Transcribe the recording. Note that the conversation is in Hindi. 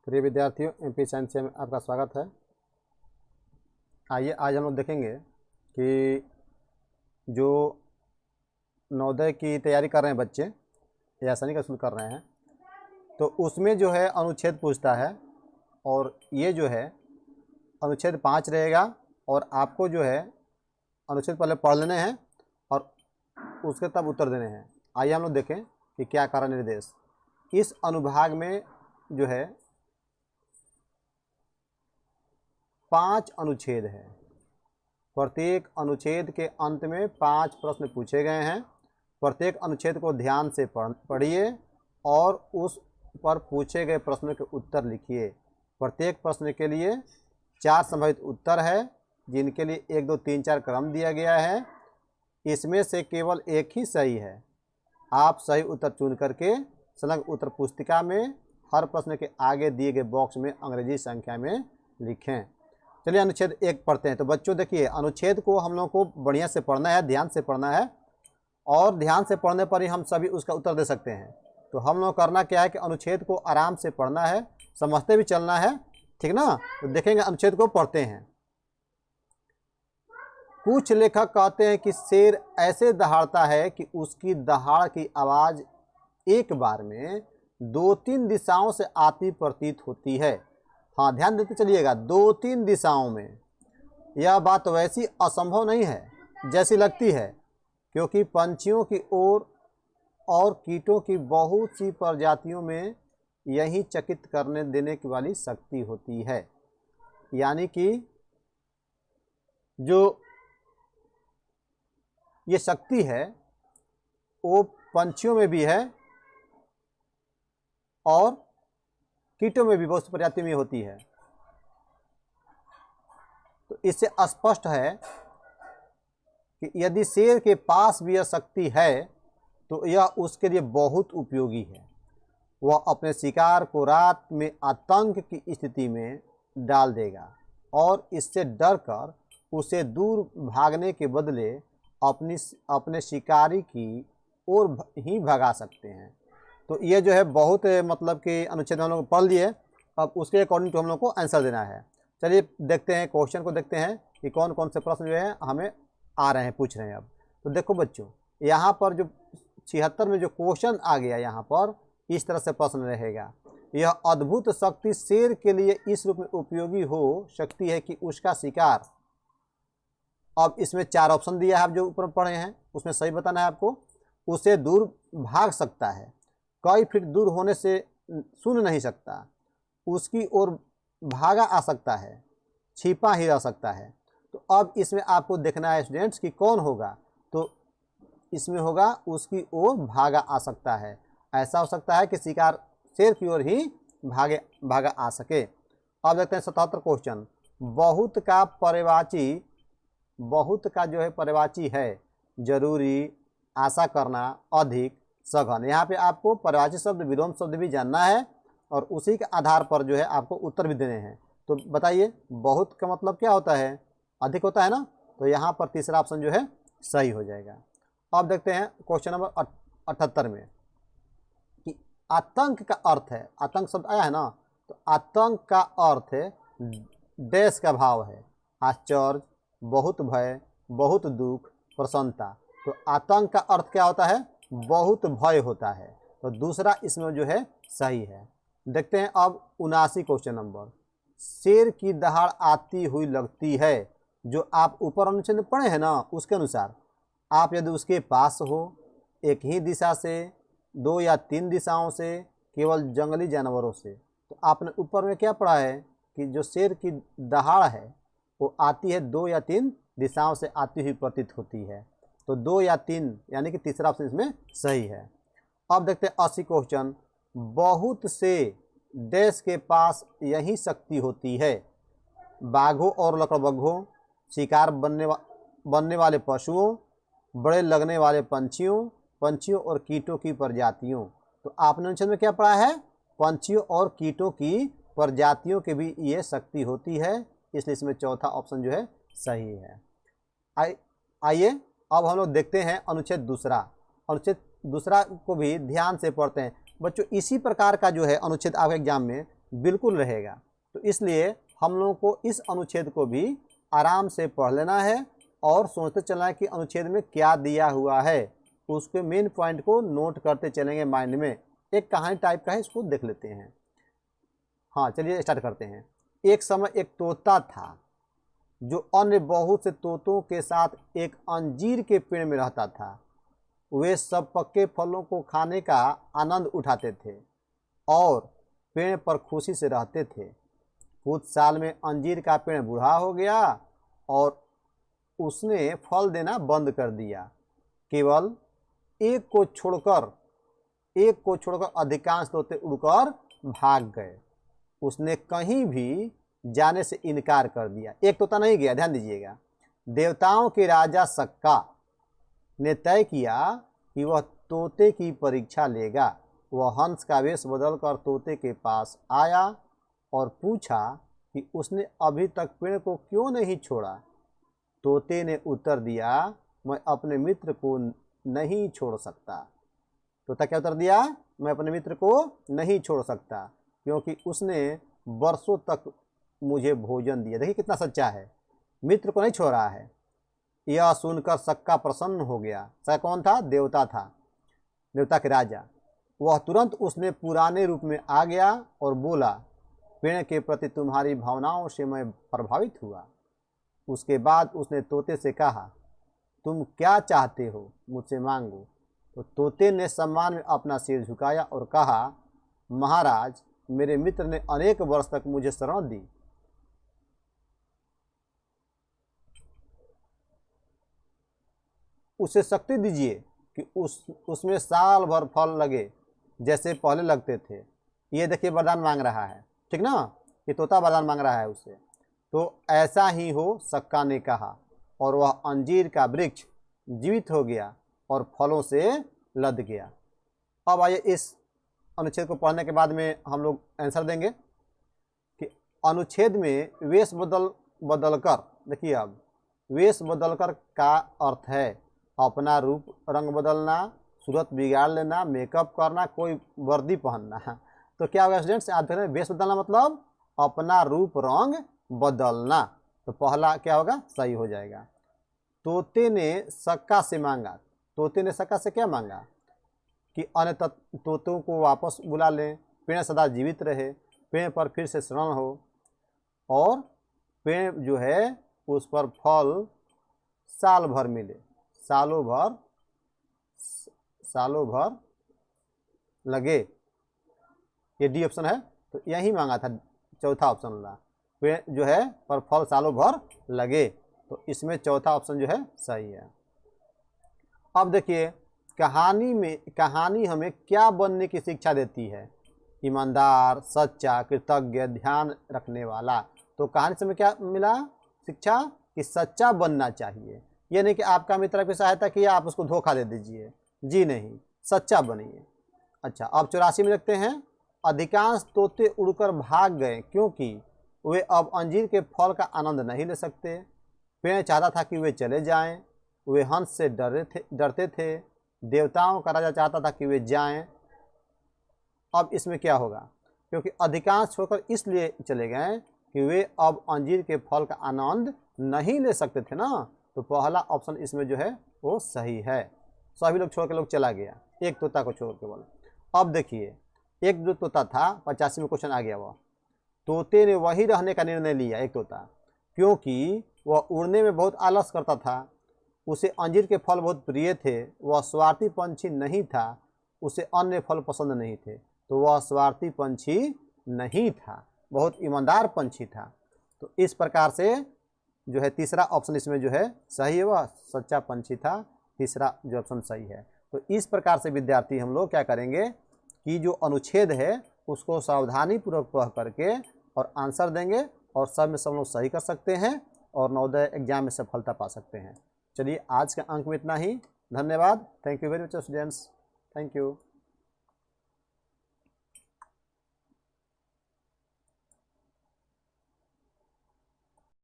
प्रिय विद्यार्थियों, एमपी साइंस में आपका स्वागत है। आइए आज हम लोग देखेंगे कि जो नवोदय की तैयारी कर रहे हैं बच्चे या सैनिक स्कूल कर रहे हैं, तो उसमें जो है अनुच्छेद पूछता है और ये जो है अनुच्छेद 5 रहेगा और आपको जो है अनुच्छेद पहले पढ़ लेने हैं और उसके तब उत्तर देने हैं। आइए हम लोग देखें कि क्या कारण निर्देश। इस अनुभाग में जो है 5 अनुच्छेद हैं। प्रत्येक अनुच्छेद के अंत में 5 प्रश्न पूछे गए हैं। प्रत्येक अनुच्छेद को ध्यान से पढ़िए और उस पर पूछे गए प्रश्नों के उत्तर लिखिए। प्रत्येक प्रश्न के लिए 4 संभावित उत्तर है, जिनके लिए 1, 2, 3, 4 क्रम दिया गया है। इसमें से केवल एक ही सही है। आप सही उत्तर चुन करके संलग्न उत्तर पुस्तिका में हर प्रश्न के आगे दिए गए बॉक्स में अंग्रेजी संख्या में लिखें। चलिए अनुच्छेद 1 पढ़ते हैं। तो बच्चों देखिए, अनुच्छेद को हम लोग को बढ़िया से पढ़ना है, ध्यान से पढ़ना है और ध्यान से पढ़ने पर ही हम सभी उसका उत्तर दे सकते हैं। तो हम लोग करना क्या है कि अनुच्छेद को आराम से पढ़ना है, समझते भी चलना है, ठीक ना। तो देखेंगे अनुच्छेद को पढ़ते हैं। कुछ लेखक कहते हैं कि शेर ऐसे दहाड़ता है कि उसकी दहाड़ की आवाज़ एक बार में 2-3 दिशाओं से आती प्रतीत होती है। हाँ, ध्यान देते चलिएगा, 2-3 दिशाओं में। यह बात वैसी असंभव नहीं है जैसी लगती है, क्योंकि पंछियों की ओर और कीटों की बहुत सी प्रजातियों में यही चकित करने देने की वाली शक्ति होती है। यानी कि जो ये शक्ति है वो पंछियों में भी है और कीटों में भी बहुत सी प्रजातियों में होती है। तो इससे स्पष्ट है कि यदि शेर के पास भी यह शक्ति है तो यह उसके लिए बहुत उपयोगी है। वह अपने शिकार को रात में आतंक की स्थिति में डाल देगा और इससे डरकर उसे दूर भागने के बदले अपने शिकारी की ओर ही भगा सकते हैं। तो ये जो है बहुत मतलब कि अनुच्छेद हम लोग पढ़ लिए। अब उसके अकॉर्डिंग टू हम लोग को आंसर देना है। चलिए देखते हैं, क्वेश्चन को देखते हैं कि कौन कौन से प्रश्न जो है हमें आ रहे हैं, पूछ रहे हैं। अब तो देखो बच्चों, यहाँ पर जो 76 में जो क्वेश्चन आ गया, यहाँ पर इस तरह से प्रश्न रहेगा। यह अद्भुत शक्ति शेर के लिए इस रूप में उपयोगी हो सकती है कि उसका शिकार, अब इसमें 4 ऑप्शन दिया है, आप जो ऊपर पढ़े हैं उसमें सही बताना है आपको। उसे दूर भाग सकता है, कई फीट दूर होने से सुन नहीं सकता, उसकी ओर भागा आ सकता है, छिपा ही रह सकता है। तो अब इसमें आपको देखना है स्टूडेंट्स कि कौन होगा। तो इसमें होगा उसकी ओर भागा आ सकता है। ऐसा हो सकता है कि शिकार शेर की ओर ही भागा आ सके। अब देखते हैं 77 क्वेश्चन। बहुत का जो है पर्यायवाची है, जरूरी, आशा करना, अधिक, सघन। यहाँ पे आपको पर्यायवाची शब्द, विलोम शब्द भी जानना है और उसी के आधार पर जो है आपको उत्तर भी देने हैं। तो बताइए, बहुत का मतलब क्या होता है? अधिक होता है ना। तो यहाँ पर तीसरा ऑप्शन जो है सही हो जाएगा। अब देखते हैं क्वेश्चन नंबर 78 में कि आतंक का अर्थ है, आतंक शब्द आया है ना, तो आतंक का अर्थ है देश का भाव है, आश्चर्य, बहुत भय, बहुत दुख, प्रसन्नता। तो आतंक का अर्थ क्या होता है? बहुत भय होता है। तो दूसरा इसमें जो है सही है। देखते हैं अब 79 क्वेश्चन नंबर। शेर की दहाड़ आती हुई लगती है, जो आप ऊपर अनुच्छेद में पढ़े हैं ना, उसके अनुसार आप यदि उसके पास हो, एक ही दिशा से, 2 या 3 दिशाओं से, केवल जंगली जानवरों से, तो आपने ऊपर में क्या पढ़ा है कि जो शेर की दहाड़ है वो आती है 2 या 3 दिशाओं से आती हुई प्रतीत होती है। तो 2 या 3 यानी कि तीसरा ऑप्शन इसमें सही है। अब देखते हैं 80 क्वेश्चन। बहुत से देश के पास यही शक्ति होती है, बाघों और लकड़बग्घों, शिकार बनने वाले पशुओं, बड़े लगने वाले पंछियों और कीटों की प्रजातियों। तो आपने अनुच्छेद में क्या पढ़ा है? पंछियों और कीटों की प्रजातियों के भी ये शक्ति होती है, इसलिए इसमें चौथा ऑप्शन जो है सही है। आइए अब हम लोग देखते हैं अनुच्छेद दूसरा। अनुच्छेद दूसरा को भी ध्यान से पढ़ते हैं बच्चों। इसी प्रकार का जो है अनुच्छेद आपके एग्जाम में बिल्कुल रहेगा। तो इसलिए हम लोगों को इस अनुच्छेद को भी आराम से पढ़ लेना है और सोचते चलना है कि अनुच्छेद में क्या दिया हुआ है, उसके मेन पॉइंट को नोट करते चलेंगे माइंड में। एक कहानी टाइप का है, इसको देख लेते हैं। हाँ चलिए स्टार्ट करते हैं। एक समय एक तोता था जो अन्य बहुत से तोतों के साथ एक अंजीर के पेड़ में रहता था। वे सब पक्के फलों को खाने का आनंद उठाते थे और पेड़ पर खुशी से रहते थे। कुछ साल में अंजीर का पेड़ बूढ़ा हो गया और उसने फल देना बंद कर दिया। केवल एक को छोड़कर अधिकांश तोते उड़कर भाग गए। उसने कहीं भी जाने से इनकार कर दिया। एक तोता नहीं गया, ध्यान दीजिएगा। देवताओं के राजा सक्का ने तय किया कि वह तोते की परीक्षा लेगा। वह हंस का वेश बदलकर तोते के पास आया और पूछा कि उसने अभी तक पेड़ को क्यों नहीं छोड़ा। तोते ने उत्तर दिया, मैं अपने मित्र को नहीं छोड़ सकता। तोता क्या उत्तर दिया? मैं अपने मित्र को नहीं छोड़ सकता क्योंकि उसने वर्षों तक मुझे भोजन दिया। देखिए कितना सच्चा है, मित्र को नहीं छोड़ रहा है। यह सुनकर सक्का प्रसन्न हो गया। सक्का कौन था? देवता था, देवता के राजा। वह तुरंत उसने पुराने रूप में आ गया और बोला, पेड़ के प्रति तुम्हारी भावनाओं से मैं प्रभावित हुआ। उसके बाद उसने तोते से कहा, तुम क्या चाहते हो, मुझसे मांगो। तो तोते ने सम्मान में अपना सिर झुकाया और कहा, महाराज, मेरे मित्र ने अनेक वर्ष तक मुझे शरण दी। उसे शक्ति दीजिए कि उसमें साल भर फल लगे जैसे पहले लगते थे। ये देखिए वरदान मांग रहा है, ठीक ना? ये तोता वरदान मांग रहा है उससे। तो ऐसा ही हो, सक्का ने कहा, और वह अंजीर का वृक्ष जीवित हो गया और फलों से लद गया। अब आइए इस अनुच्छेद को पढ़ने के बाद में हम लोग आंसर देंगे कि अनुच्छेद में वेश बदलकर, देखिए अब वेश बदलकर का अर्थ है अपना रूप रंग बदलना, सूरत बिगाड़ लेना, मेकअप करना, कोई वर्दी पहनना। तो क्या होगा स्टूडेंट्स? आप देख रहे हैं वेश बदलना मतलब अपना रूप रंग बदलना। तो पहला क्या होगा? सही हो जाएगा। तोते ने सक्का से मांगा। तोते ने सक्का से क्या मांगा? कि अन्य तोतों को वापस बुला लें, पेड़ सदा जीवित रहे, पेड़ पर फिर से शरण हो और पेड़ जो है उस पर फल साल भर मिले, सालों भर लगे। ये डी ऑप्शन है, तो यही मांगा था, चौथा ऑप्शन वाला, पेड़ जो है पर फल सालों भर लगे। तो इसमें चौथा ऑप्शन जो है सही है। अब देखिए कहानी हमें क्या बनने की शिक्षा देती है? ईमानदार, सच्चा, कृतज्ञ, ध्यान रखने वाला। तो कहानी से हमें क्या मिला शिक्षा? कि सच्चा बनना चाहिए। ये नहीं कि आपका मित्र आपकी सहायता किया आप उसको धोखा दे दीजिए, जी नहीं, सच्चा बनिए। अच्छा, अब 84 में लिखते हैं, अधिकांश तोते उड़कर भाग गए क्योंकि वे अब अंजीर के फल का आनंद नहीं ले सकते। पेड़ चाहता था कि वे चले जाएं, वे हंस से डरते थे। देवताओं का राजा चाहता था कि वे जाएं। अब इसमें क्या होगा? क्योंकि अधिकांश छोड़कर इसलिए चले गए कि वे अब अंजीर के फल का आनंद नहीं ले सकते थे ना। तो पहला ऑप्शन इसमें जो है वो सही है। सभी लोग छोड़ के लोग चला गया, एक तोता को छोड़ के बोला। अब देखिए एक जो तोता था, 85 में क्वेश्चन आ गया, वह तोते ने वही रहने का निर्णय लिया, एक तोता, क्योंकि वह उड़ने में बहुत आलस करता था। उसे अंजीर के फल बहुत प्रिय थे। वह स्वार्थी पंछी नहीं था, उसे अन्य फल पसंद नहीं थे। तो वह स्वार्थी पंछी नहीं था, बहुत ईमानदार पंछी था। तो इस प्रकार से जो है तीसरा ऑप्शन इसमें जो है सही है, वह सच्चा पंछी था। तीसरा जो ऑप्शन सही है। तो इस प्रकार से विद्यार्थी हम लोग क्या करेंगे कि जो अनुच्छेद है उसको सावधानीपूर्वक पढ़ करके और आंसर देंगे और सब में सब लोग सही कर सकते हैं और नवोदय एग्जाम में सफलता पा सकते हैं। चलिए आज के अंक में इतना ही। धन्यवाद। Thank you very much students. Thank you.